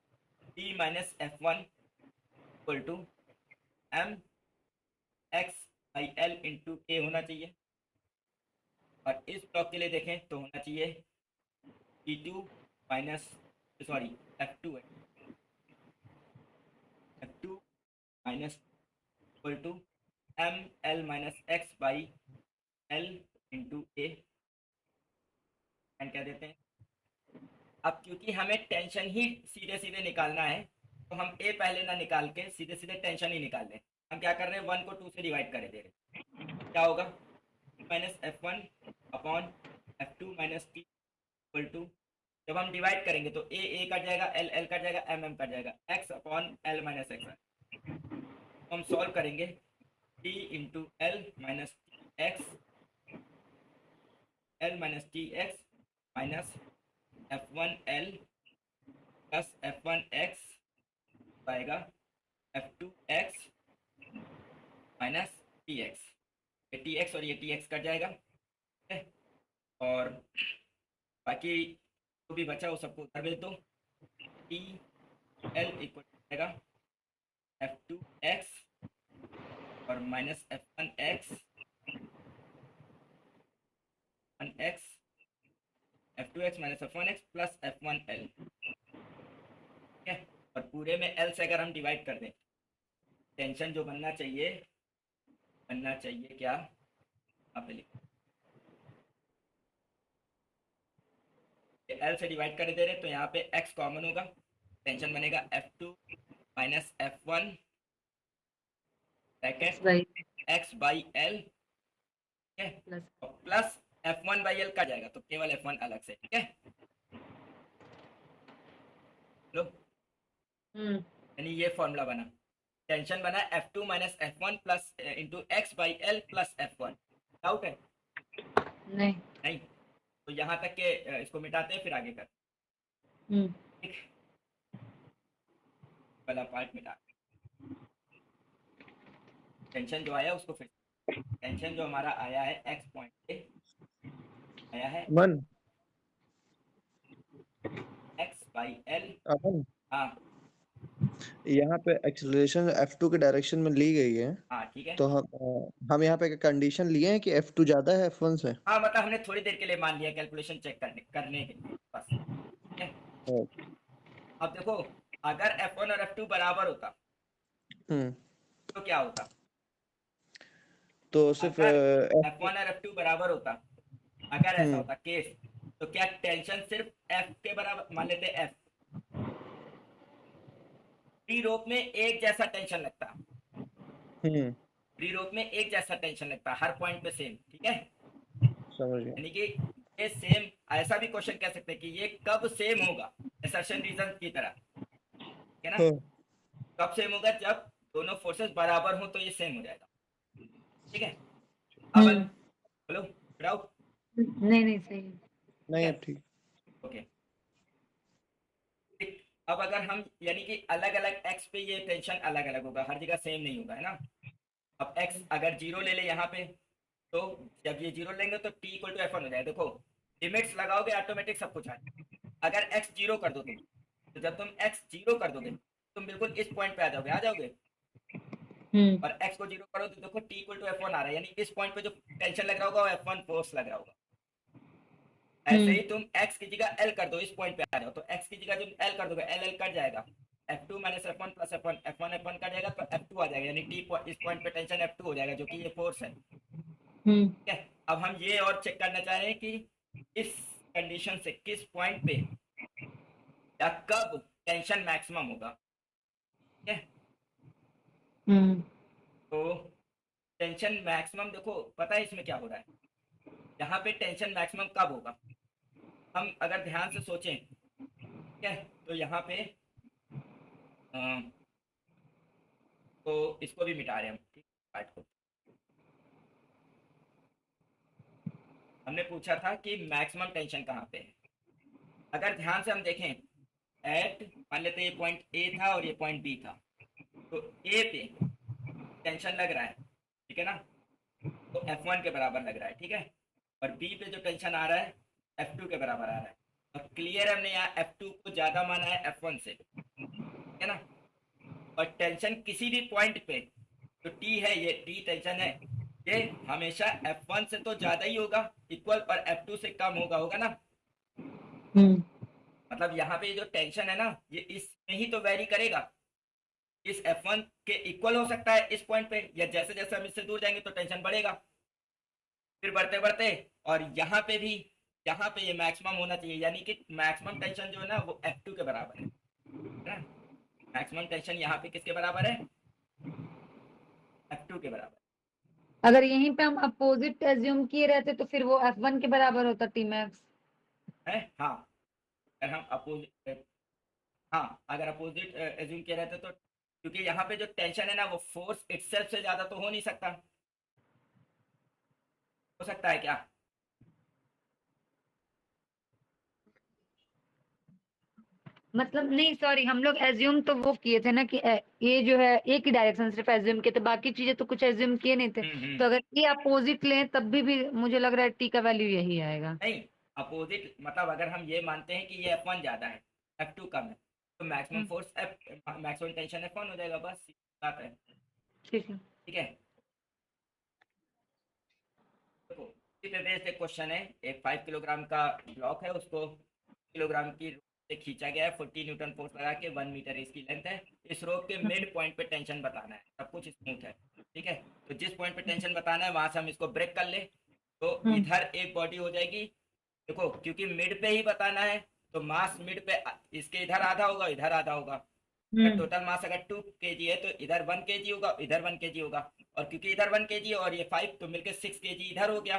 T minus F one equal to M X by L into A होना चाहिए। और इस ब्लॉक के लिए देखें तो होना चाहिए T two minus, sorry F two है, F two minus equal to M L minus X by L into A, and क्या देते हैं। अब क्योंकि हमें टेंशन ही सीधे सीधे निकालना है, तो हम ए पहले ना निकाल के सीधे सीधे टेंशन ही निकाल लें। हम क्या कर रहे हैं, 1 को 2 से डिवाइड कर दे रहे, क्या होगा, minus F one upon F two minus T equal to, जब हम डिवाइड करेंगे तो ए कट जाएगा, एल एल कट जाएगा, एम कट जाएगा, X upon L minus X. तो हम सॉल्व करेंगे, T into L minus X, L minus T X minus F one L plus F one X आएगा F two X minus T X, ये T X और ये T x cut जाएगा, ठीक है, और बाकी जो भी बचा वो सबको उधर भेज दो, टी एल इक्वल जाएगा एफ टू एक्स और minus F one x F two X minus F one x plus F one L, ठीक है। और पूरे में एल से अगर हम डिवाइड कर दें, टेंशन जो बनना चाहिए क्या, यहाँ पे लिखो, एल से डिवाइड कर दे रहे तो यहाँ पे x कॉमन होगा, टेंशन बनेगा F2 minus F1 bracket x by L, ठीक है, प्लस F1 बाई एल का जाएगा, तो केवल F1 अलग से, ठीक है। लो, यानी ये फॉर्मूला बना, टेंशन बना F2 minus F1 plus into x by L plus F1। Doubt है? नहीं, तो यहाँ तक के इसको मिटाते हैं, फिर आगे कर, ठीक, वाला पार्ट मिटा, टेंशन जो आया उसको फिर, टेंशन जो हमारा आया है x पॉइंट पे आया है अमन, x बाई एल, अमन, हाँ यहाँ पे एक्सेलरेशन F2 के डायरेक्शन में ली गई है, हाँ ठीक है, तो हम यहाँ पे कंडीशन लिए हैं कि F2 ज्यादा है F1 से। हाँ मतलब हमने थोड़ी देर के लिए मान लिया कैलकुलेशन चेक करने के लिए बस, ठीक है। अब देखो, अगर F1 और F2 बराबर होता तो क्या होता, तो सिर्फ अगर F1 और F2 बराबर होता, अगर ऐसा होता केस, तो क्या टेंशन सिर्फ F के बराबर, मान लेते F, फ्री रोप में एक जैसा टेंशन लगता, फ्री रोप में एक जैसा टेंशन लगता हर पॉइंट पे सेम, ठीक है, समझ गया। यानी कि ये सेम, ऐसा भी क्वेश्चन कह सकते हैं कि ये कब सेम होगा, असर्शन रीजन की तरह, है ना, कब सेम होगा, जब दोनों फोर्सेस बराबर हो तो ये सेम हो जाएगा, ठीक है। अब बोलो डाउट, नहीं सही, नहीं अब ठीक, ओके। अब अगर हम यानी कि अलग अलग x पे ये टेंशन अलग अलग होगा, हर जगह सेम नहीं होगा, है ना। अब x अगर जीरो ले ले यहाँ पे, तो जब ये जीरो लेंगे तो t इक्वल टू F1 हो जाएगा, देखो लिमिट्स लगाओगे ऑटोमेटिक सब कुछ आ जाएगा। अगर x जीरो कर दो तुम, तो जब तुम x जीरो कर दोगे तुम बिल्कुल इस पॉइंट पे आ जाओगे, और x को जीरो करो तो देखो t इक्वल टू F1 आ रहा है, यानी इस पॉइंट पे जो टेंशन लग रहा होगा वो F1 फोर्स लग रहा होगा। ऐसे ही तुम x की जगह l कर दो, इस पॉइंट पे आ जाओ, तो x की जगह जब l कर दोगे l कट जाएगा, F2 minus F1 plus F1 F1 cut जाएगा तो F2 आ जाएगा, यानी t इस पॉइंट पे टेंशन F2 हो जाएगा, जो कि ये फोर्स है, ठीक है। अब हम ये और चेक करना चाह रहे हैं कि इस कंडीशन से किस पॉइंट पे या कब टेंशन मैक्सिमम होगा, ठीक है। तो टेंशन मैक्सिमम देखो, पता है इसमें क्या हो रहा है, यहाँ पे टेंशन मैक्सिमम कब होगा, हम अगर ध्यान से सोचें ठीक है। तो यहाँ पे तो इसको भी मिटा रहे हैं हम, ठीक पार्ट को। हमने पूछा था कि मैक्सिमम टेंशन कहाँ पे है। अगर ध्यान से हम देखें, एट मान लेते ये पॉइंट ए था और ये पॉइंट बी था, तो ए पे टेंशन लग रहा है, ठीक है ना, तो F1 के बराबर लग रहा है, ठीक है। और बी पे जो टेंशन आ रहा है F2 के बराबर आ रहा है। और क्लियर हमने यहाँ F2 को ज़्यादा माना है F1 से, ठीक है ना। और टेंशन किसी भी पॉइंट पे जो T है, ये T टेंशन है, ये हमेशा F1 से तो ज़्यादा ही होगा, इक्वल, और F2 से कम होगा ना। मतलब यहाँ पे जो टेंशन है ना, ये इसमें ही तो वेरी करेगा, इस F1 के इक्वल हो सकता है इस पॉइंट पे, या जैसे जैसे हम इससे दूर जाएंगे तो टेंशन बढ़ेगा, फिर बढ़ते बढ़ते, और यहाँ पे भी, यहाँ पे ये मैक्सिमम होना चाहिए, यानी कि मैक्सिमम टेंशन जो है ना वो F2 के बराबर है ना। मैक्सिमम टेंशन यहाँ पे किसके बराबर है, F2 के बराबर अगर यहीं पे हम अपोजिट एज्यूम किए रहते तो फिर वो F1 के बराबर होता टी मैक्स। है। हाँ, अगर हम अपोजिट, हाँ अगर अपोजिट एज्यूम किए रहते तो, क्योंकि यहाँ पे जो टेंशन है ना वो फोर्स इटसेल्फ से ज्यादा तो हो नहीं सकता, हो सकता है क्या। मतलब नहीं, सॉरी, हम लोग एज्यूम तो वो किए थे ना कि ये जो है एक ही डायरेक्शन सिर्फ एज्यूम किए थे, बाकी चीजें तो कुछ एज्यूम किए नहीं थे। तो अगर ये अपोजिट लें तब भी मुझे लग रहा है टी का वैल्यू यही आएगा। नहीं, अपोजिट मतलब अगर हम ये मानते हैं कि ये F1 ज्यादा है, F2 कम है, तो maximum force maximum tension F1 हो जाएगा, बस सीधी बात है। ठीक है। ठीक है, देखो इसी पे बेस्ड एक क्वेश्चन है। एक 5 किलोग्राम का ब्लॉक है, उसको किलोग्राम की रोप से खींचा गया है, 40 न्यूटन फोर्स लगा के, 1 मीटर इसकी लेंथ है। इस रोप के मिड पॉइंट पे टेंशन बताना है, सब कुछ स्मूथ है, ठीक है। तो जिस पॉइंट पे टेंशन बताना है वहां से हम इसको ब्रेक कर ले, तो इधर एक बॉडी हो जाएगी। देखो क्योंकि मिड पे ही बताना है, तो मास मिड पे इसके इधर आधा होगा, इधर आधा होगा। टोटल मास अगर 2 kg है तो इधर 1 kg होगा, इधर 1 kg होगा। और क्योंकि इधर 1 kg और ये 5, तो मिलकर 6 kg इधर हो गया।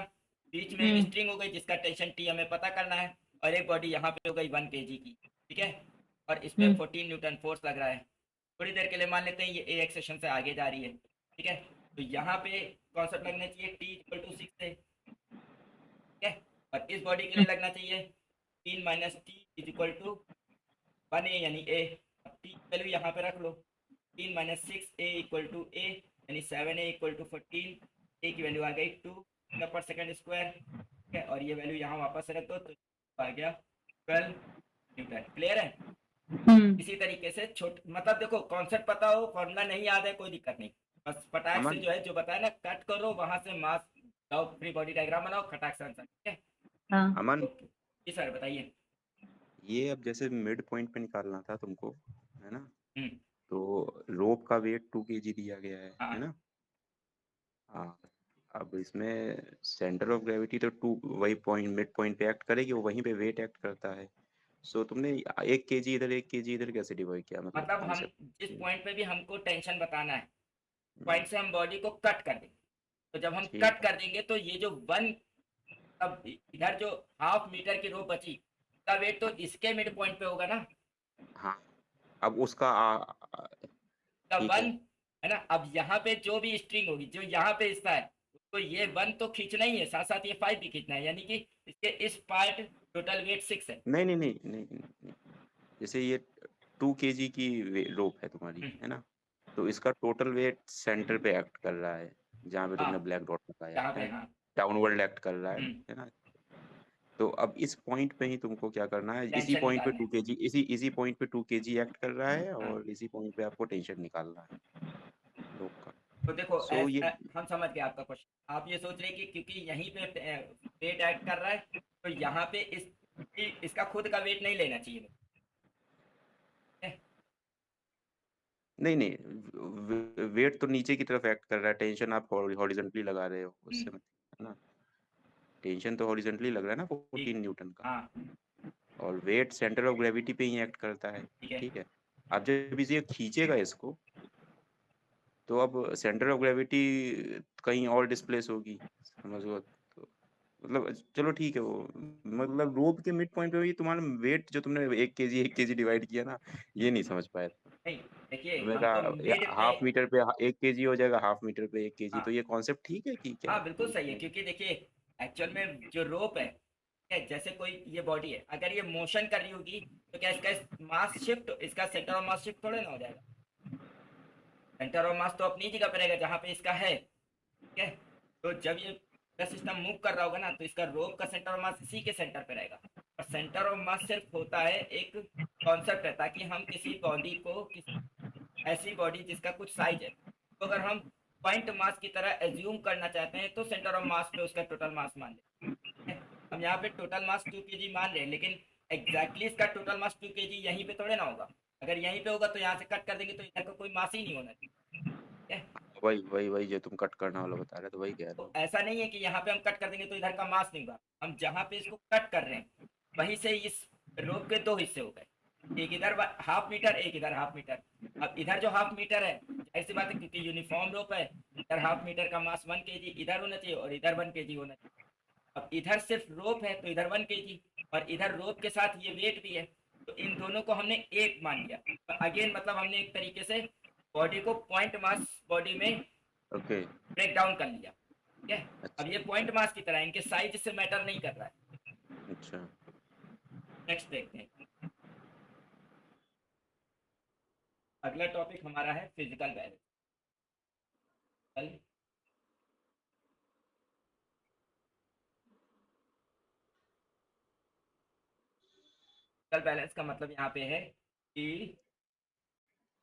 बीच में एक स्ट्रिंग हो गई जिसका टेंशन टी हमें पता करना है, और एक बॉडी यहाँ पे हो गई 1 kg की, ठीक है। और इस पे 14 न्यूटन फोर्स लग रहा है। थोड़ी देर के लिए मान लेते हैं ये ए एक्सेशन से आगे जा रही है, ठीक है। तो यहाँ पे कॉन्सेप्ट लगना चाहिए टी इक्वल टू 6 से, ठीक है। और इस बॉडी के लिए लगना चाहिए 3 minus T is equal to 1 a, यानी ए। अब टी की वैल्यू यहाँ पे रख लो, 3 minus 6 a equal to a, यानी 7 ए इक्वल टू 14। ए की वैल्यू आ गई 2 पर सेकंड स्क्वायर, ठीक है। और ये वैल्यू यहाँ वापस रख दो तो आ गया 12 न्यूटन। क्लियर है। इसी तरीके से छोट मतलब देखो कॉन्सेप्ट पता हो, फॉर्मूला नहीं याद है, कोई दिक्कत नहीं, बस फटाक से अमन, जो है जो बताया ना कट करो, वहां से मास लाओ, फ्री बॉडी डायग्राम बनाओ, खटाक से आंसर, ठीक है। हाँ। अमन, ओके जी सर बताइए। ये अब जैसे मिड पॉइंट पे निकालना था तुमको, है ना। हम्म। तो रोप का वेट 2 kg दिया गया है हाँ ना। हाँ, अब इसमें सेंटर ऑफ ग्रेविटी तो टू वही पॉइंट मिड पॉइंट पे एक्ट करेगी, वो वहीं पे वेट एक्ट करता है। सो तुमने 1 kg इधर 1 kg इधर कैसे डिवाइड किया, मतलब मतलब हम जिस कॉन्सेप्ट। पॉइंट पे भी हमको टेंशन बताना है, पॉइंट से हम बॉडी को कट कर देंगे। तो जब हम ठीक कट है। कर देंगे तो ये जो वन, अब इधर जो हाफ मीटर की रो बची, का वेट तो इसके मिड पॉइंट पे होगा ना, हाँ, अब उसका का ठीक वन, है। है ना। अब यहाँ पे जो भी स्ट्रिंग होगी जो यहाँ पे हिस्सा है, तो ये वन तो खींचना ही है, साथ साथ ये 5 भी खींचना है, यानी कि इसके इस पार्ट टोटल वेट 6 है। नहीं नहीं नहीं नहीं नहीं, जैसे ये 2 kg की रोप है तुम्हारी, हम्म, है ना। तो इसका टोटल वेट सेंटर पे एक्ट कर रहा है, जहाँ पे तुमने हाँ ब्लैक डॉट लगाया यहाँ पे है। हाँ। डाउनवर्ड एक्ट कर रहा हम्म, है ना। तो अब इस पॉइंट पे ही तुमको क्या करना है, इसी टेंशन पॉइंट पे निकालना टू है। के जी इसी पॉइंट पे 2 kg एक्ट कर रहा है, हाँ और इसी पॉइंट पे आपको टेंशन निकालना है रोप का। तो देखो सो ये हम समझ गए आपका क्वेश्चन। आप ये सोच रहे हैं कि क्योंकि यहीं पे वेट ऐड कर रहा है, तो यहाँ पे इसका खुद का वेट नहीं लेना चाहिए, ठीक है? नहीं नहीं, वेट तो नीचे की तरफ एक्ट कर रहा है, टेंशन आप हॉरिजॉन्टली लगा रहे हो, उससे हम्म, है ना। टेंशन तो हॉरिजॉन्टली लग रहा है ना, 14 ठीक। न्यूटन का। हाँ और वेट सेंटर ऑफ ग्रेविटी पे ही एक्ट करता है। ठीक है। ठीक है। अब जब इसे खींचेगा इसको, तो अब सेंटर ऑफ ग्रेविटी कहीं और डिस्प्लेस होगी, समझो तो। मतलब चलो ठीक है, वो मतलब रोप के मिड पॉइंट पे भी तुम्हारा वेट जो तुमने 1 केजी डिवाइड किया ना, ये नहीं समझ पाया। नहीं देखिए तुमने हमको कहा मिड पे। हाफ मीटर पे 1 केजी हो जाएगा, हाफ मीटर पे 1 केजी, तो हाँ ये कॉन्सेप्ट ठीक है कि क्या हाँ है? बिल्कुल सही है, क्योंकि देखिए एक्चुअल में जो रोप है, जैसे कोई ये बॉडी है, अगर ये मोशन कर रही होगी तो क्या इसका मास शिफ्ट, इसका सेंटर ऑफ मास शिफ्ट थोड़े ना हो जाएगा। सेंटर ऑफ मास तो अपनी जगह पे रहेगा जहाँ पे इसका है, ठीक है। तो जब ये पूरा सिस्टम मूव कर रहा होगा ना, तो इसका रोप का सेंटर ऑफ मास इसी के सेंटर पे रहेगा। और सेंटर ऑफ मास सिर्फ होता है एक कॉन्सेप्ट है, ताकि हम किसी बॉडी को, ऐसी बॉडी जिसका कुछ साइज है, तो अगर हम पॉइंट मास की तरह एज्यूम करना चाहते हैं तो सेंटर ऑफ मास पे उसका टोटल मास मान लेते हैं। हम यहाँ पे टोटल मास 2 kg मान रहे हैं, लेकिन एग्जैक्टली इसका टोटल मास 2 kg यहीं पे थोड़े ना होगा। अगर यहीं पे होगा तो यहाँ से कट कर देंगे तो इधर का कोई मास ही नहीं होना चाहिए, ठीक है। वही वही वही जो तुम कट करने वाला बता रहे थे, वही कह रहे तो हो। ऐसा नहीं है कि यहाँ पे हम कट कर देंगे तो इधर का मास नहीं होगा। हम जहाँ पे इसको कट कर रहे हैं वहीं से इस रोप के दो हिस्से हो गए, एक इधर हाफ मीटर, एक इधर हाफ मीटर। अब इधर जो हाफ मीटर है, जाहिर सी बात है क्योंकि यूनिफॉर्म रोप है, इधर हाफ मीटर का मास 1 kg इधर होना चाहिए और इधर 1 kg होना चाहिए। अब इधर सिर्फ रोप है तो इधर 1 kg, और इधर रोप के साथ ये वेट भी है, तो इन दोनों को हमने एक मान लिया। तो अगेन मतलब हमने एक तरीके से बॉडी को पॉइंट मास बॉडी में ओके। ब्रेक डाउन कर लिया, ठीक है। अच्छा। अब ये पॉइंट मास की तरह है, इनके साइज से मैटर नहीं कर रहा है। अच्छा। नेक्स्ट देखते हैं, अगला टॉपिक हमारा है फिजिकल बैलेंस। फिजिकल बैलेंस का मतलब यहाँ पे है कि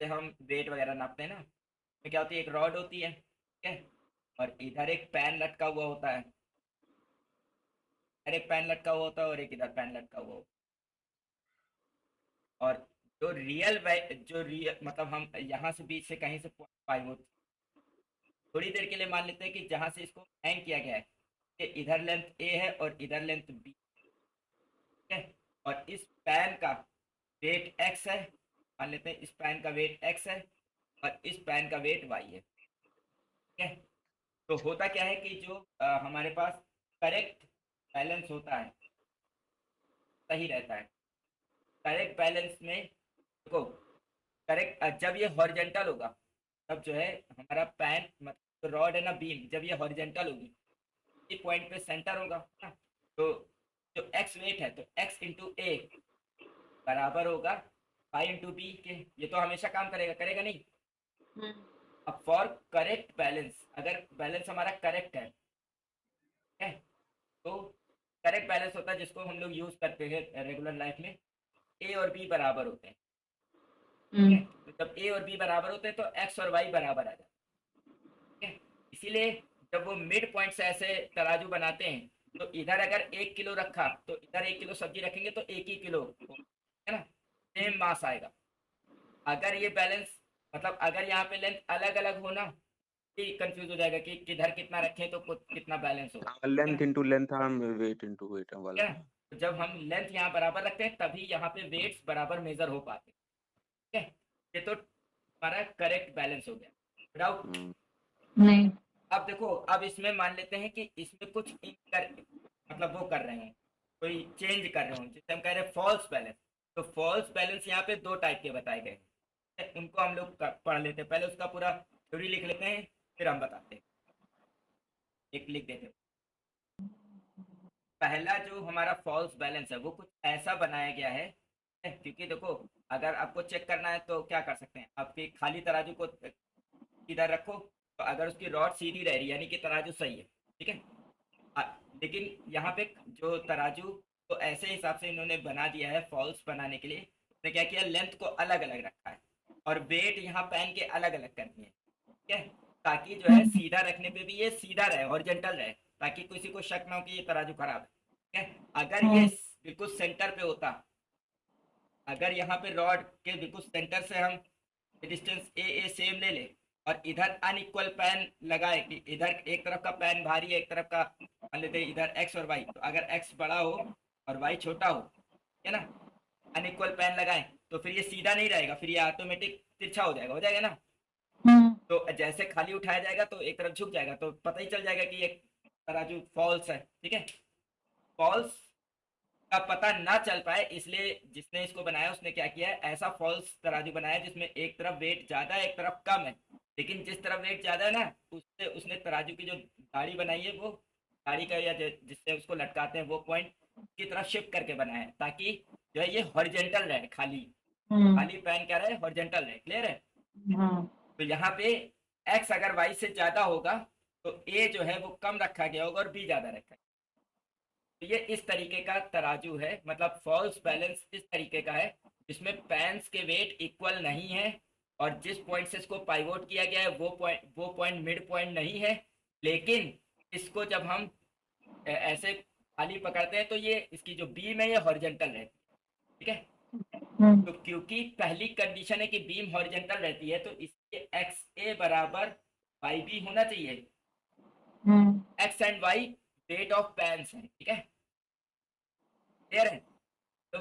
जैसे हम वेट वगैरह नापते हैं ना, तो क्या होती है, एक रॉड होती है, ठीक है, और इधर एक पैन लटका हुआ होता है, इधर एक पैन लटका हुआ होता है और एक इधर पैन लटका हुआ होता है। और जो रियल मतलब हम यहाँ से बीच से कहीं से 0.5 हो, थोड़ी देर के लिए मान लेते हैं कि जहाँ से इसको हैंग किया गया है कि इधर लेंथ ए है और इधर लेंथ बी, ठीक है। और इस पैन का वेट एक्स है, मान लेते हैं इस पैन का वेट एक्स है और इस पैन का वेट वाई है, ठीक है। तो होता क्या है कि जो हमारे पास करेक्ट बैलेंस होता है, सही रहता है। करेक्ट बैलेंस में देखो, करेक्ट जब ये हॉरिजेंटल होगा तब जो है हमारा पैन मतलब रॉड है ना, बीम, जब ये हॉरिजेंटल होगी ये पॉइंट पे सेंटर होगा ना, तो जो एक्स वेट है तो एक्स इंटू ए बराबर होगा फाइव इंटू बी के। ये तो हमेशा काम करेगा, करेगा नहीं। अब फॉर करेक्ट बैलेंस, अगर बैलेंस हमारा करेक्ट है, ठीक है, तो करेक्ट बैलेंस होता है जिसको हम लोग यूज करते हैं रेगुलर लाइफ में, ए और बी बराबर होते हैं, ठीक है। तो जब ए और बी बराबर होते हैं तो एक्स और वाई बराबर आ जाते हैं, ठीक है। इसीलिए जब वो मिड पॉइंट से ऐसे तराजू बनाते हैं, तो इधर अगर 1 किलो रखा तो इधर 1 किलो सब्जी रखेंगे तो 1 ही किलो, है ना, सेम मास आएगा। अगर ये बैलेंस मतलब अगर यहाँ पे लेंथ अलग अलग हो ना, कंफ्यूज हो जाएगा कि किधर कितना रखें तो कितना बैलेंस होगा, हाँ, है लेंथ ना, इंटू लेंथ, हाँ, वेट इंटू वेट ठीक वाला। है ना। तो जब हम लेंथ यहाँ बराबर रखते हैं तभी यहाँ पे वेट्स बराबर मेजर हो पाते हैं, ठीक है। ये तो हमारा करेक्ट बैलेंस हो गया, डाउट नहीं। अब देखो, अब इसमें मान लेते हैं कि इसमें कुछ मतलब वो कर रहे हैं, कोई चेंज कर रहे हो, जैसे हम कह रहे हैं फॉल्स बैलेंस। तो फॉल्स बैलेंस यहाँ पे दो टाइप के बताए गए हैं, उनको हम लोग पढ़ लेते हैं, पहले उसका पूरा थ्योरी लिख लेते हैं फिर हम बताते हैं। एक लिख देते हैं, पहला जो हमारा फॉल्स बैलेंस है वो कुछ ऐसा बनाया गया है, क्योंकि देखो अगर आपको चेक करना है तो क्या कर सकते हैं, आपके खाली तराजू को इधर रखो, तो अगर उसकी रॉड सीधी रह रही है यानी कि तराजू सही है, ठीक है। आ, लेकिन यहाँ पे जो तराजू तो ऐसे हिसाब से इन्होंने बना दिया है फॉल्स बनाने के लिए, उसने क्या किया, लेंथ को अलग अलग रखा है और वेट यहाँ पैन के अलग अलग कर दिए, ठीक है, ताकि जो है सीधा रखने पे भी ये सीधा रहे, हॉरिजॉन्टल रहे, ताकि किसी को शक ना हो कि ये तराजू खराब है, ठीक है। अगर ये बिल्कुल सेंटर पे होता, अगर यहाँ पे रॉड के बिल्कुल सेंटर से हम डिस्टेंस ए सेम ले ले और इधर अनइक्वल पैन लगाए कि इधर एक तरफ का पैन भारी है एक तरफ का, मान लेते इधर एक्स और वाई, तो अगर एक्स बड़ा हो और वाई छोटा हो, है ना, अनइक्वल पैन लगाए तो फिर ये सीधा नहीं रहेगा, फिर ये ऑटोमेटिक तिरछा हो जाएगा ना। तो जैसे खाली उठाया जाएगा तो एक तरफ झुक जाएगा, तो पता ही चल जाएगा कि एक तराजू फॉल्स है, ठीक है। फॉल्स का पता ना चल पाए, इसलिए जिसने इसको बनाया उसने क्या किया है, ऐसा फॉल्स तराजू बनाया जिसमें एक तरफ वेट ज्यादा है एक तरफ कम है, लेकिन जिस तरफ वेट ज्यादा है ना उससे उसने तराजू की जो गाड़ी बनाई है वो गाड़ी का या जिससे उसको लटकाते हैं वो पॉइंट की तरफ शिफ्ट करके बनाया है, ताकि जो है ये हॉरिजेंटल रहे, खाली खाली पैन क्या रहे, हॉरिजेंटल रहे। क्लियर है? तो यहाँ पे एक्स अगर वाई से ज्यादा होगा तो ए जो है वो कम रखा गया होगा और बी ज्यादा रखा है। तो ये इस तरीके का तराजू है, मतलब फॉल्स बैलेंस इस तरीके का है जिसमें पैन्स के वेट इक्वल नहीं है और जिस पॉइंट से इसको पाइवोट किया गया है वो पॉइंट मिड पॉइंट नहीं है, लेकिन इसको जब हम ऐसे खाली पकड़ते हैं तो ये इसकी जो बीम है ये हॉरिजेंटल रहती है। ठीक है? तो क्योंकि पहली कंडीशन है कि बीम हॉरिजेंटल रहती है तो इसके एक्स ए बराबर वाई बी होना चाहिए। X and Y weight of pans है। ठीक है? क्लियर है? तो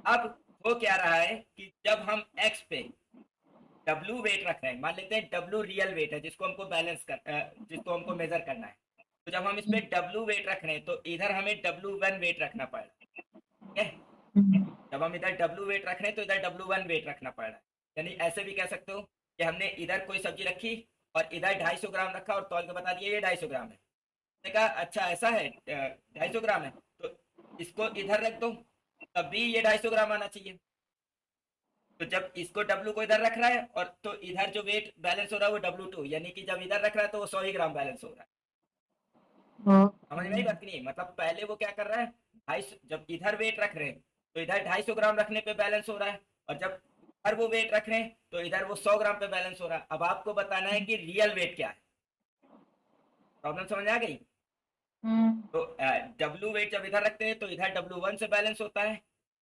अब हो क्या रहा है कि जब हम एक्स पे डब्ल्यू वेट रख रहे हैं, मान लेते हैं डब्ल्यू रियल वेट है जिसको हमको जिसको हमको मेजर करना है, तो जब हम इस पे डब्ल्यू वेट रख रहे हैं तो इधर हमें डब्ल्यू वन वेट रखना पड़ेगा। ठीक है? जब हम इधर डब्ल्यू वेट रख रहे हैं तो इधर डब्ल्यू वन वेट रखना पड़ रहा है। यानी ऐसे भी कह सकते हो कि हमने इधर कोई सब्जी रखी और इधर 250 ग्राम रखा और तौल के बता दिया ये 250 ग्राम है। मैंने कहा अच्छा ऐसा है 250 ग्राम है तो इसको इधर रख दो तब भी ये 250 ग्राम आना चाहिए। तो जब इसको डब्ल्यू को इधर रख रहा है और तो इधर जो वेट बैलेंस हो रहा है वो डब्ल्यू टू, यानी कि जब इधर रख रहा है तो वो 100 ही ग्राम बैलेंस हो रहा है। समझ में आई बात नहीं? मतलब पहले वो क्या कर रहा है, 250 जब इधर वेट रख रहे हैं तो इधर 250 ग्राम रखने पे बैलेंस हो रहा है और जब इधर वो वेट रख रहे हैं तो इधर वो 100 ग्राम पे बैलेंस हो रहा है। अब आपको बताना है कि रियल वेट क्या है। प्रॉब्लम समझ आ गई? तो डब्ल्यू वेट जब इधर रखते हैं तो इधर डब्ल्यू वन से बैलेंस होता है,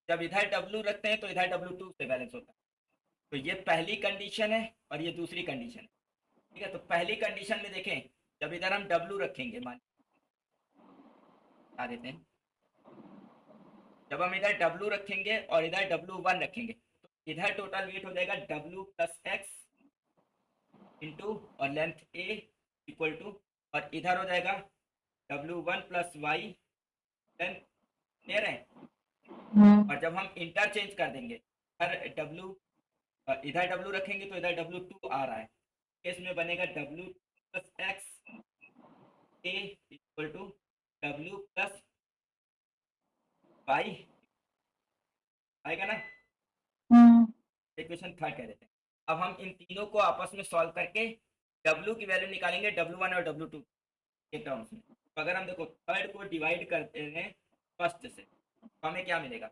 जब इधर डब्ल्यू रखते हैं तो इधर डब्ल्यू टू से बैलेंस होता है। तो ये पहली कंडीशन है और ये दूसरी कंडीशन है। ठीक है? तो पहली कंडीशन में देखें, जब इधर हम डब्ल्यू रखेंगे, मान आ देते हैं, जब हम इधर डब्ल्यू रखेंगे और इधर डब्ल्यू वन रखेंगे तो इधर टोटल वेट हो जाएगा डब्ल्यू प्लस एक्स इंटू और लेंथ ए इक्वल टू, और इधर हो जाएगा W one plus Y length. Clear है? और जब हम इंटरचेंज कर देंगे इधर डब्ल्यू रखेंगे तो इधर डब्ल्यू टू आ रहा है, केस में बनेगा W plus x a equal to W plus Y. आएगा ना? इक्वेशन थर्ड कह देते हैं। अब हम इन तीनों को आपस में सॉल्व करके डब्ल्यू की वैल्यू निकालेंगे डब्ल्यू वन और डब्ल्यू टू के टर्म्स में। तो अगर हम देखो थर्ड को डिवाइड करते हैं फर्स्ट से तो हमें क्या मिलेगा,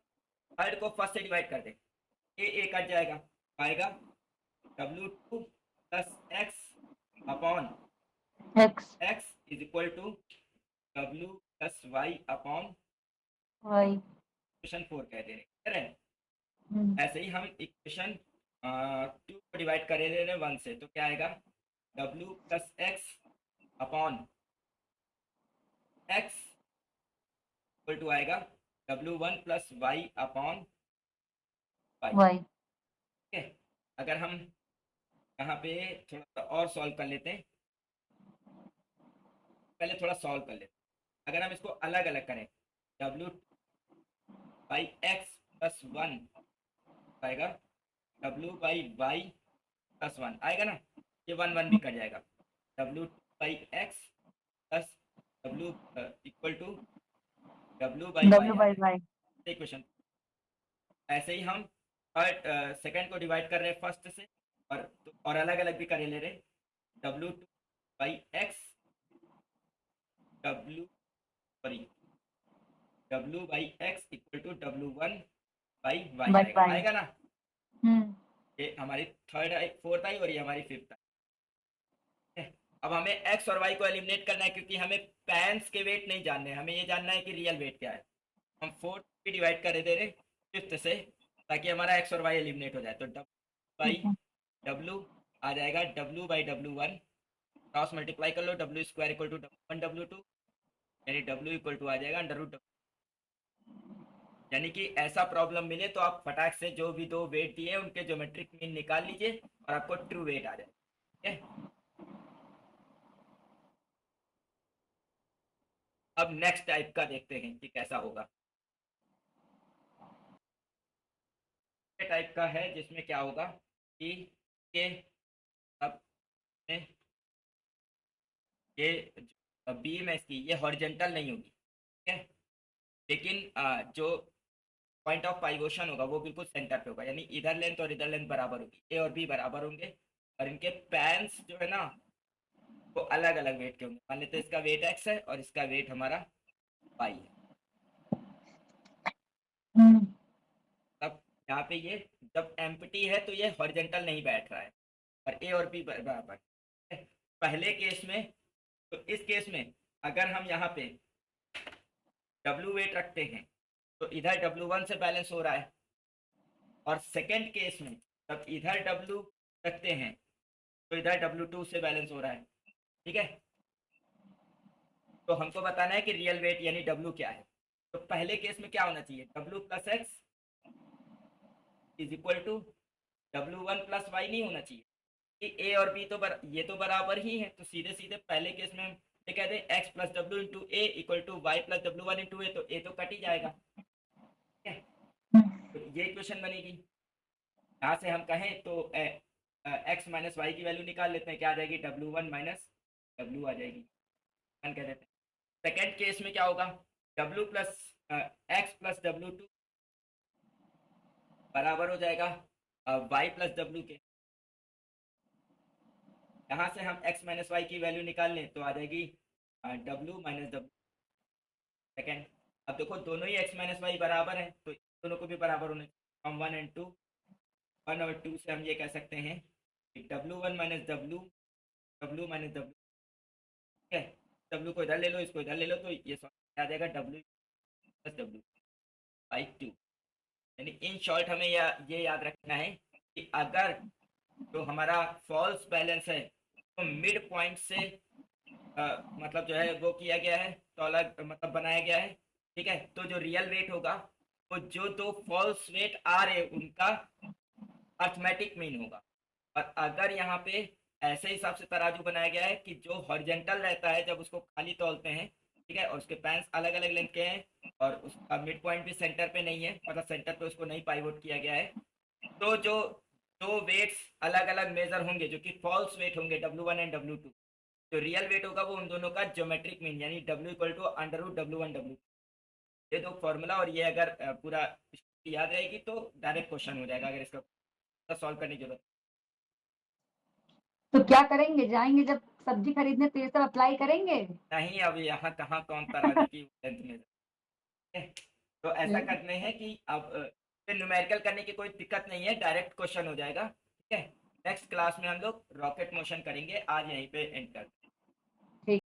थर्ड को फर्स्ट से डिवाइड कर दे, ए कट जाएगा, आएगा W two plus x upon x is equal to W plus Y upon Y. Equation 4 कह दे रहे हैं। ऐसे ही हम इक्वेशन 2 को डिवाइड कर दे रहे हैं 1 से, तो क्या आएगा W plus x upon X equal to आएगा W one plus Y upon Y. ठीक है? अगर हम यहाँ पे थोड़ा सा और सॉल्व कर लेते हैं, पहले थोड़ा सॉल्व कर लेते हैं। अगर हम इसको अलग अलग करें W by X plus one आएगा W by Y plus one आएगा ना, ये वन वन भी कट जाएगा, W by X plus W equal to W by Y. Equation ऐसे ही हम थर्ड सेकंड को डिवाइड कर रहे हैं फर्स्ट से और अलग अलग भी करे ले रहे, W two by x W by x equal to W one by Y आएगा ना। ये हमारी थर्ड आई, फोर्थ आई और ये हमारी फिफ्थ आई। अब हमें एक्स और वाई को एलिमिनेट करना है क्योंकि हमें पैन्स के वेट नहीं जानने हैं, हमें ये जानना है कि रियल वेट क्या है। हम फोर्थ भी डिवाइड कर दे रहे फिफ्थ से ताकि हमारा एक्स और वाई एलिमिनेट हो जाए। तो डब्ल्यू बाई डब्ल्यू आ जाएगा W by W one, cross multiply कर लो, W square equal to one W two, यानी डब्ल्यू इक्वल टू आ जाएगा अंडर रूट। यानी कि ऐसा प्रॉब्लम मिले तो आप फटाक से जो भी दो वेट दिए उनके ज्योमेट्रिक मीन निकाल लीजिए और आपको ट्रू वेट आ जाए। ठीक है? अब नेक्स्ट टाइप का देखते हैं कि कैसा होगा। टाइप का है जिसमें क्या होगा कि ये अब में ये बीम है इसकी, ये हॉरिजेंटल नहीं होगी, ठीक है, लेकिन जो पॉइंट ऑफ पाइवोशन होगा वो बिल्कुल सेंटर पे होगा, यानी इधर लेंथ और इधर लेंथ बराबर होगी, ए और बी बराबर होंगे, और इनके पैंस जो है ना वो अलग अलग वेट के होंगे। मान लेते हैं इसका वेट एक्स है और इसका वेट हमारा वाई है। अब यहाँ पे ये जब एम्प्टी है तो ये हॉरिजेंटल नहीं बैठ रहा है, और ए और बी बराबर है। पहले केस में, तो इस केस में अगर हम यहाँ पे डब्ल्यू वेट रखते हैं तो इधर W1 से बैलेंस हो रहा है, और सेकेंड केस में जब इधर W रखते हैं तो इधर W2 से बैलेंस हो रहा है, ठीक है। तो हमको बताना है कि रियल वेट यानी W क्या है। तो पहले केस में क्या होना चाहिए, W plus x is equal to W1 plus Y नहीं होना चाहिए, कि ए और बी तो ये तो बराबर ही है, तो सीधे सीधे पहले केस में हम ये कहते हैं X plus W into A equal to Y plus W1 into A, तो ए तो कट ही जाएगा, ठीक है। तो ये इक्वेशन बनेगी। यहाँ से हम कहें तो एक्स माइनस वाई की वैल्यू निकाल लेते हैं, क्या आ जाएगी, W1 माइनस W आ जाएगी, कह देते हैं। सेकेंड केस में क्या होगा, W plus x plus W2 बराबर हो जाएगा वाई प्लस W के। यहाँ से हम x माइनस वाई की वैल्यू निकाल लें तो आ जाएगी W माइनस W। सेकेंड, अब देखो दोनों ही x माइनस वाई बराबर हैं तो दोनों को भी बराबर होने, हम 1 एंड 2, 1 और 2 से हम ये कह सकते हैं कि W1 minus W minus W, ठीक है। W को इधर ले लो, इसको इधर ले लो, तो ये आ जाएगा W प्लस W बाई 2। यानी इन शॉर्ट हमें ये याद रखना है कि अगर जो हमारा फॉल्स बैलेंस है तो मिड पॉइंट से मतलब जो है वो किया गया है, तो अलग मतलब बनाया गया है, ठीक है। तो जो रियल वेट होगा वो जो दो फॉल्स वेट आ रहे उनका अर्थमेटिक मीन होगा। और अगर यहाँ पे ऐसे हिसाब से तराजू बनाया गया है कि जो हॉरिजेंटल रहता है जब उसको खाली तौलते हैं, ठीक है, और उसके पैंस अलग अलग लेंथ के हैं और उसका मिड पॉइंट भी सेंटर पे नहीं है, मतलब सेंटर पे उसको नहीं पाइवोट किया गया है, तो जो दो वेट्स अलग अलग मेजर होंगे जो कि फॉल्स वेट होंगे W1 एंड W2, जो रियल वेट होगा वो उन दोनों का ज्योमेट्रिक मीन यानी W equal to under root W1 W। ये दो फॉर्मूला, और ये अगर पूरा याद रहेगी तो डायरेक्ट क्वेश्चन हो जाएगा, अगर इसका सॉल्व करने की जरूरत। तो क्या करेंगे, जाएंगे जब सब्जी खरीदने तो ये सब अप्लाई करेंगे? नहीं, अब यहाँ कहाँ कौन तराजू की लेंथ में तो ऐसा करने हैं कि अब न्यूमेरिकल करने की कोई दिक्कत नहीं है, डायरेक्ट क्वेश्चन हो जाएगा, ठीक है। नेक्स्ट क्लास में हम लोग रॉकेट मोशन करेंगे, आज यहीं पे एंड करते हैं।